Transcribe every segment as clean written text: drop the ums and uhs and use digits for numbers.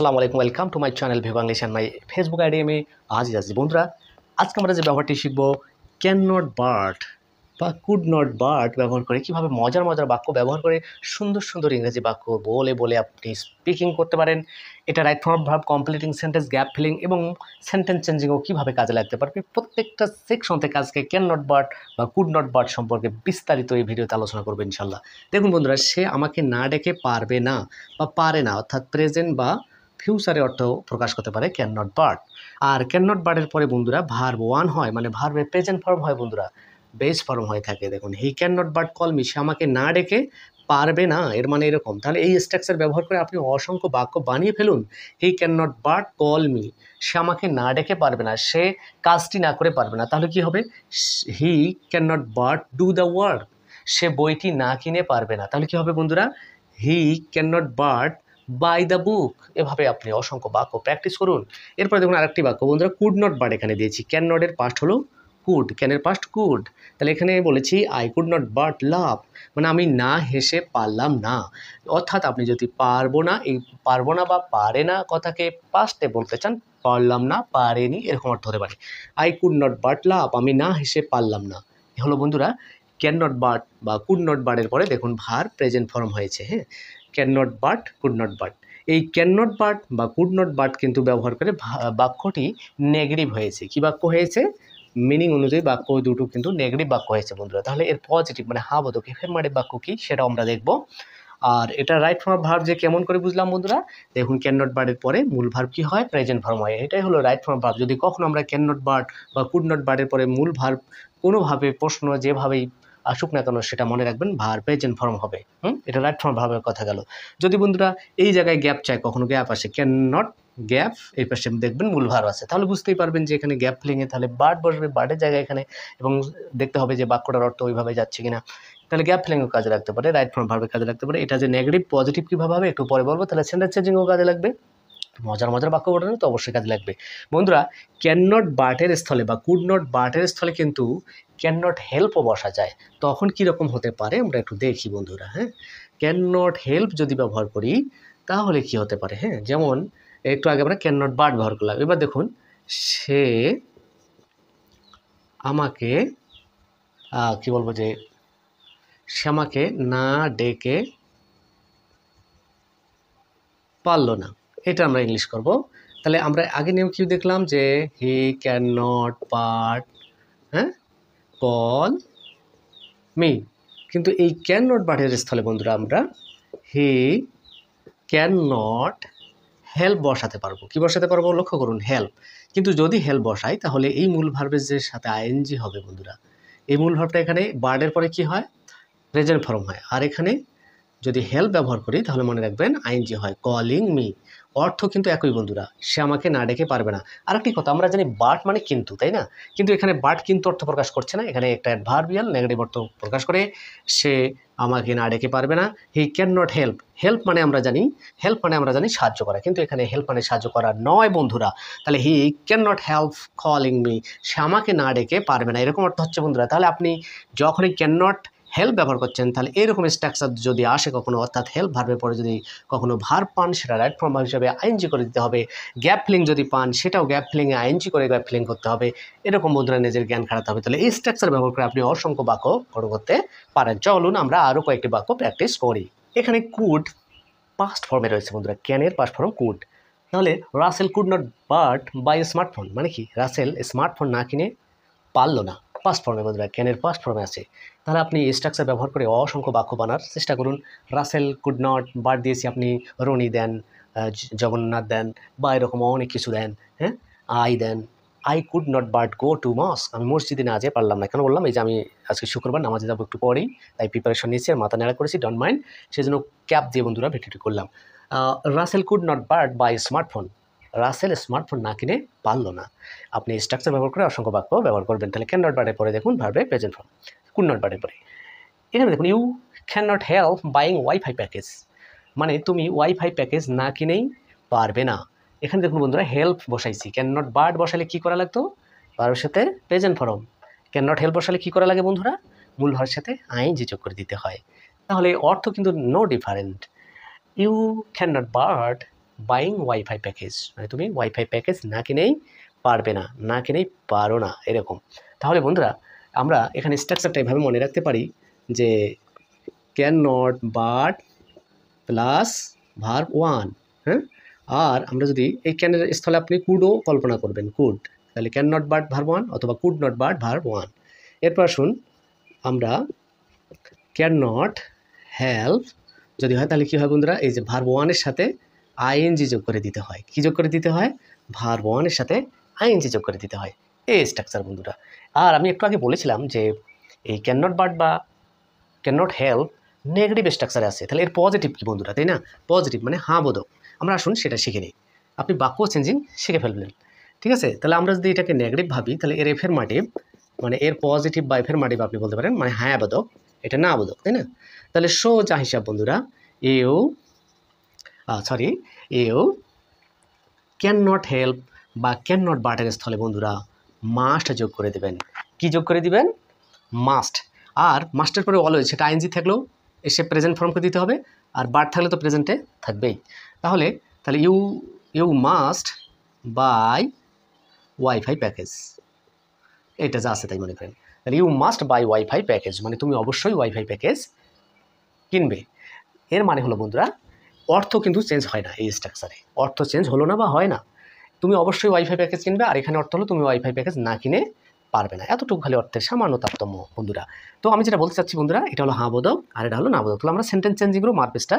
আসসালামু আলাইকুম, welcome to my channel Vivo English and my Facebook ID আমি আজিজ আছি। বন্ধুরা, আজকে আমরা যে ব্যবহারটি শিখবো ক্যান নট বাট বা কুড নট বাট ব্যবহার করে কীভাবে মজার মজার বাক্য ব্যবহার করে সুন্দর সুন্দর ইংরেজি বাক্য বলে বলে আপনি স্পিকিং করতে পারেন। এটা right form verb, completing sentence, gap filling এবং সেন্টেন্স চেঞ্জিংও কীভাবে কাজে লাগতে পারবে প্রত্যেকটা সেকশন থেকে আজকে ক্যান নট বাট বা কুড নট বাট সম্পর্কে বিস্তারিত এই ভিডিওতে আলোচনা করবো ইনশাল্লাহ। দেখুন বন্ধুরা, সে আমাকে না ডেকে পারবে না বা পারে না, অর্থাৎ প্রেজেন্ট বা ফিউচারে অর্থ প্রকাশ করতে পারে ক্যান নট বাট। আর ক্যান নট বাটের পরে বন্ধুরা ভার্ব ওয়ান হয়, মানে ভার্বের প্রেজেন্ট ফর্ম হয় বন্ধুরা, বেস ফর্ম হয়ে থাকে। দেখুন, he can not but call me, সে আমাকে না ডেকে পারবে না, এর মানে এরকম। তাহলে এই স্ট্রাকচার ব্যবহার করে আপনি অসংখ্য বাক্য বানিয়ে ফেলুন। He can not but call me, সে আমাকে না ডেকে পারবে না, সে কাজটি না করে পারবে না। তাহলে কি হবে? He can not but do the work, সে বইটি না কিনে পারবে না। তাহলে কি হবে বন্ধুরা? He can not but buy the book. এভাবে আপনি অসংখ্য বাক্য প্র্যাকটিস করুন। এরপরে দেখুন আরেকটি বাক্য বন্ধুরা, কুড নট বাট এখানে দিয়েছি। ক্যান নটের পাস্ট হলো কুড, ক্যানের পাস্ট কুড। তাহলে এখানে বলেছি আই কুড নট বাট লাভ, মানে আমি না হেসে পারলাম না। অর্থাৎ আপনি যদি পারবো না, এই পারবো না বা পারে না কথাকে পাস্টে বলতে চান, পারলাম না, পারেনি, এরকম অর্থ হতে পারে। আই কুড নট বাট লাভ, আমি না হেসে পারলাম না। এ হলো বন্ধুরা ক্যান নট বাট বা কুড নট বাটের পরে দেখুন ভার্ব প্রেজেন্ট ফর্ম হয়েছে। হ্যাঁ, can not but, could not but. এই ক্যান নট বাট বা কুড নট বাট কিন্তু ব্যবহার করে বাক্যটি নেগেটিভ হয়েছে। কি বাক্য হয়েছে? মিনিং অনুযায়ী বাক্য দুটো কিন্তু নেগেটিভ বাক্য হয়েছে বন্ধুরা। তাহলে এর পজিটিভ মানে হা বোধক এফার্মেটিভ বাক্য কি সেটাও আমরা দেখব। আর এটা রাইট ফর্ম ভার্ব যে কেমন করে বুঝলাম বন্ধুরা, দেখুন ক্যান নট বাটের পরে মূল ভার্ব কি হয়? প্রেজেন্ট ফর্ম হয়। এটাই হলো রাইট ফর্ম ভার্ব। যদি কখনো আমরা ক্যান নট বাট বা কুড নট বাটের পরে মূল ভার্ব কোনোভাবে প্রশ্ন যেভাবেই আসুক না কেন সেটা মনে রাখবেন ভার্ব প্রেজেন্ট ফর্ম হবে। এটা রাইট ফর্ম ভার্বের কথা গেল। যদি বন্ধুরা এই জায়গায় গ্যাপ চাই, কখনো গ্যাপ আসে, ক্যান নট গ্যাপ, এই পাশে দেখবেন মূল ভার্ব আছে, তাহলে বুঝতেই পারবেন যে এখানে গ্যাপ ফিলিংয়ে তাহলে বার্ড বসবে, বার্ডের জায়গায় এখানে, এবং দেখতে হবে যে বাক্যটার অর্থ ওইভাবে যাচ্ছে কিনা। তাহলে গ্যাপ ফিলিংও কাজে লাগতে পারে, রাইট ফর্ম ভার্বের কাজে লাগতে পারে। এটা যে নেগেটিভ পজিটিভ কীভাবে হবে একটু পরে বলবো। তাহলে সেন্টেন্স চেঞ্জিংও কাজে লাগবে, মজার মজার বাক্য গঠনে তো অবশ্যই কাজে লাগবে। বন্ধুরা, ক্যান নট বাটের স্থলে বা কুড নট বাটের স্থলে কিন্তু ক্যান নট হেল্পও বসা যায়। তখন কীরকম হতে পারে আমরা একটু দেখি বন্ধুরা। হ্যাঁ, ক্যান নট হেল্প যদি ব্যবহার করি তাহলে কি হতে পারে? হ্যাঁ, যেমন একটু আগে আমরা ক্যান নট বাট ব্যবহার করলাম। এবার দেখুন, সে আমাকে কি বলবো, যে সে আমাকে না ডেকে পারলো না, এটা আমরা ইংলিশ করব। তাহলে আমরা আগে নিয়ম কি দেখলাম যে হি can not but call me, কিন্তু এই ক্যান নট বাটের স্থলে বন্ধুরা আমরা হি ক্যান নট হেল্প বসাতে পারবো। কি বসাতে পারবো? লক্ষ্য করুন, হেল্প। কিন্তু যদি হেল্প বসাই তাহলে এই মূল ভার্বের যে সাথে আইএনজি হবে বন্ধুরা, এই মূল ভার্বটা এখানে বার্ডের পরে কি হয়? প্রেজেন্ট ফর্ম হয়। আর এখানে যদি হেল্প ব্যবহার করি তাহলে মনে রাখবেন আইএনজি হয়। কলিং মি, অর্থ কিন্তু একই বন্ধুরা, সে আমাকে না ডেকে পারবে না। আর একটি কথা, আমরা জানি বাট মানে কিন্তু, তাই না? কিন্তু এখানে বাট কিন্তু অর্থ প্রকাশ করছে না, এখানে একটা অ্যাডভার্বিয়াল নেগেটিভ অর্থ প্রকাশ করে। সে আমাকে না ডেকে পারবে না। হি ক্যান নট হেল্প, হেল্প মানে আমরা জানি সাহায্য করা, কিন্তু এখানে হেল্প মানে সাহায্য করা নয় বন্ধুরা। তাহলে he can not help calling me, সে আমাকে না ডেকে পারবে না, এরকম অর্থ হচ্ছে বন্ধুরা। তাহলে আপনি যখনই ক্যান নট হেল্প ব্যবহার করছেন তাহলে এরকম স্ট্রাকচার যদি আসে কখনো, অর্থাৎ হেল্প ভার্বের পরে যদি কখনো ভার্ব পান সেটা রাইট ফর্ম হিসেবে আইএনজি করে দিতে হবে। গ্যাপ ফিলিং যদি পান সেটাও গ্যাপ ফিলিংয়ে আইএনজি করে গ্যাপ ফিলিং করতে হবে। এরকম বন্ধুরা নিজের জ্ঞান খাটাতে হবে। তাহলে এই স্ট্রাকচার ব্যবহার করে আপনি অসংখ্য বাক্য গঠন করতে পারেন। চলুন আমরা আরও কয়েকটি বাক্য প্র্যাকটিস করি। এখানে কুড পাস্ট ফর্মে রয়েছে বন্ধুরা, ক্যানের পাস্ট ফর্ম কুড। তাহলে Rasel could not but buy smartphone, মানে কি? রাসেল স্মার্টফোন না কিনে পারলো না, পাস্ট ফর্মে বন্ধুরা, ক্যানের পাস্ট ফর্মে আছে। তাহলে আপনি স্ট্রাকচার ব্যবহার করে অসংখ্য বাক্য বানার চেষ্টা করুন। রাসেল কুড নট বাট দিয়েছি, আপনি রনি দেন, জগন্নাথ দেন, বা এরকম অনেক কিছু দেন। হ্যাঁ, I then, I could not but go to mosque, আমি মসজিদে না যেতে পারলাম না। কেন বললাম? এই যে আমি আজকে শুক্রবার নামাজে যাবো একটু পরেই, তাই প্রিপারেশন নিয়েছি, মাথা নেড়া করেছি, ডন্ট মাইন্ড, সেই জন্য ক্যাব দিয়ে বন্ধুরা ভিডিওটি করলাম। Rasel could not but buy smartphone, Rasel smartphone না কিনে পারলো না। আপনি স্ট্রাকচার ব্যবহার করে অসংখ্য বাক্য ব্যবহার করবেন। তাহলে ক্যান নট বাটের পরে দেখুন ভার্বে প্রেজেন্ট ফর্ম, কুড নট বাটের পরে এখানে দেখুন you can not help buying wifi package, মানে তুমি ওয়াইফাই প্যাকেজ না কিনেই পারবে না। এখানে দেখুন বন্ধুরা হেল্প বসাইছি, ক্যান নট বাট বসালে কী করা লাগতো? ভার্বের সাথে present form. Can not help বসালে কী করা লাগে বন্ধুরা? মূল ভার্বের সাথে আইএনজি যোগ করে দিতে হয়। তাহলে অর্থ কিন্তু no different. You can not but buying wifi package, মানে তুমি ওয়াইফাই প্যাকেজ না কিনেই পারবে না, না কিনেই পারো না এরকম। তাহলে বন্ধুরা আমরা এখানে স্ট্রাকচারটা এভাবে মনে রাখতে পারি যে can not but plus verb one, হ্যাঁ। আর আমরা যদি এই ক্যানের স্থলে আপনি কুডও কল্পনা করবেন, কুড, তাহলে can not but verb one অথবা could not but verb one. এরপর আসুন আমরা ক্যান নট হেল্প যদি হয় তাহলে কী হয় বন্ধুরা, এই যে ভার্ব ওয়ানের সাথে আইএনজি যোগ করে দিতে হয়। কী যোগ করে দিতে হয়? ভার্ব ওয়ানের সাথে আইএনজি যোগ করে দিতে হয়, এই স্ট্রাকচার বন্ধুরা। আর আমি একটু আগে বলেছিলাম যে এই ক্যান নট বাট বা ক্যান নট হেল্প নেগেটিভ স্ট্রাকচারে আছে, তাহলে এর পজিটিভ কী বন্ধুরা, তাই না? পজিটিভ মানে হ্যাঁ বোধক। আমরা আসুন সেটা শিখে নিই, আপনি বাক্য চেঞ্জিং শিখে ফেলবেন, ঠিক আছে? তাহলে আমরা যদি এটাকে নেগেটিভ ভাবি তাহলে এর এফার্মেটিভ মানে এর পজিটিভ বা এফার্মেটিভ আপনি বলতে পারেন, মানে হ্যাঁ বোধক, এটা না বোধক, তাই না? তাহলে সোজা হিসাব বন্ধুরা, ইউ ক্যান নট হেল্প বা ক্যান নট বাটের স্থলে বন্ধুরা মাস্ট যোগ করে দেবেন। কি যোগ করে দিবেন? মাস্ট। আর মাস্টের পরে অলওয়েজ, সেটা আইএনজি থাকলেও এসে প্রেজেন্ট ফর্মকে দিতে হবে, আর বাট থাকলে তো প্রেজেন্টে থাকবেই। তাহলে you must buy wifi package, এটা যা আছে তাই মনে করেন। তাহলে you must buy wifi package মানে তুমি অবশ্যই ওয়াইফাই প্যাকেজ কিনবে। এর মানে হলো বন্ধুরা অর্থ কিন্তু চেঞ্জ হয় না, এই স্ট্রাকচারে অর্থ চেঞ্জ হলো না বা হয় না। তুমি অবশ্যই ওয়াইফাই প্যাকেজ কিনবে, আর এখানে অর্থ হলো তুমি ওয়াইফাই প্যাকেজ না কিনে পারবে না, এতটুকু খালি অর্থের সামান্য তারতম্য বন্ধুরা। তো আমি যেটা বলতে চাচ্ছি বন্ধুরা, এটা হলো হ্যাঁ বোধক আর এটা হলো না বোধক। তাহলে আমরা সেন্টেন্স চেঞ্জিংয়েরও মারপেসটা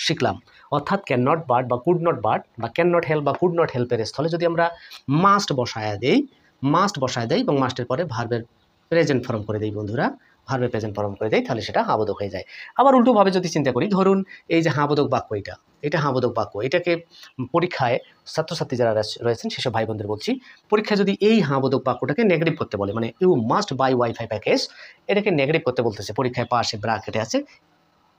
শিখলাম। অর্থাৎ ক্যান নট বাট বা কুড নট বাট বা ক্যান নট হেল্প বা কুড নট হেল্পের স্থলে যদি আমরা মাস্ট বসায় দেই এবং মাস্টের পরে ভার্বের প্রেজেন্ট ফর্ম করে দেই বন্ধুরা, ভার্বের প্রেজেন্ট ফর্ম করে দেই, তাহলে সেটা হ্যাঁ বোধক হয়ে যায়। আবার উল্টোভাবে যদি চিন্তা করি, ধরুন এই যে হ্যাঁ বোধক বাক্য, এটা হ্যাঁ বোধক বাক্য, এটাকে পরীক্ষায় ছাত্রছাত্রী যারা রয়েছেন সেসব ভাই বোনদের বলছি, পরীক্ষায় যদি এই হ্যাঁ বোধক বাক্যটাকে নেগেটিভ করতে বলে, মানে you must buy wifi package, এটাকে নেগেটিভ করতে বলতেছে, পরীক্ষায় পাশে ব্র্যাকেটে আছে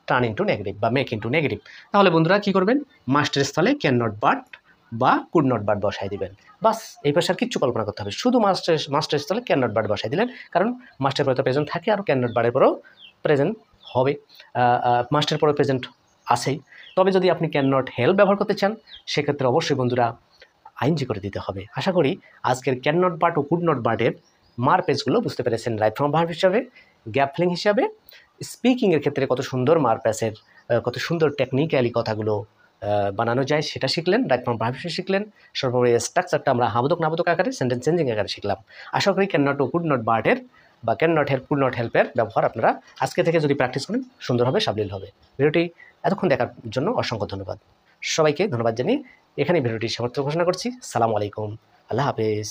টার্ন ইন্টু নেগেটিভ বা মেক ইন্টু নেগেটিভ, তাহলে বন্ধুরা কী করবেন? মাস্টের স্থলে ক্যান নট বাট বা কুড নট বাট বসাই দিবেন। বাস, এই পাশে আর কিচ্ছু কল্পনা করতে হবে, শুধু মাস্টের স্থলে ক্যান নট বাট বসাই দিলেন, কারণ মাস্টের পরে তো প্রেজেন্ট থাকে আর ক্যান নট বাটের পরেও প্রেজেন্ট হবে, মাস্টের পরে প্রেজেন্ট আছেই। তবে যদি আপনি ক্যান নট হেল্প ব্যবহার করতে চান সেক্ষেত্রে অবশ্যই বন্ধুরা আইএনজি করে দিতে হবে। আশা করি আজকের ক্যান নট বাট ও কুড নট বাটের মার পেজগুলো বুঝতে পেরেছেন, রাইট ফ্রম ভার্ব হিসাবে, গ্যাপ ফিলিং হিসাবে, স্পিকিংয়ের ক্ষেত্রে কত সুন্দর মার প্যাসের কত সুন্দর টেকনিক্যালি কথাগুলো বানানো যায় সেটা শিখলেন, রাইট ফ্রম ভার্ব হিসেবে শিখলেন। সর্বোপরি স্ট্রাকচারটা আমরা হাবোধক নাবোধক আকারে সেন্টেন্স চেঞ্জিং আকারে শিখলাম। আশা করি ক্যান নট ও কুড নট বাটের বা can not help could not হেল্পের ব্যবহার আপনারা আজকে থেকে যদি প্র্যাকটিস করেন সুন্দর হবে, সাবলীল হবে। ভিডিওটি এতক্ষণ দেখার জন্য অসংখ্য ধন্যবাদ। সবাইকে ধন্যবাদ জানিয়ে এখানেই ভিডিওটি সমাপ্ত ঘোষণা করছি। সালামু আলাইকুম, আল্লাহ হাফেজ।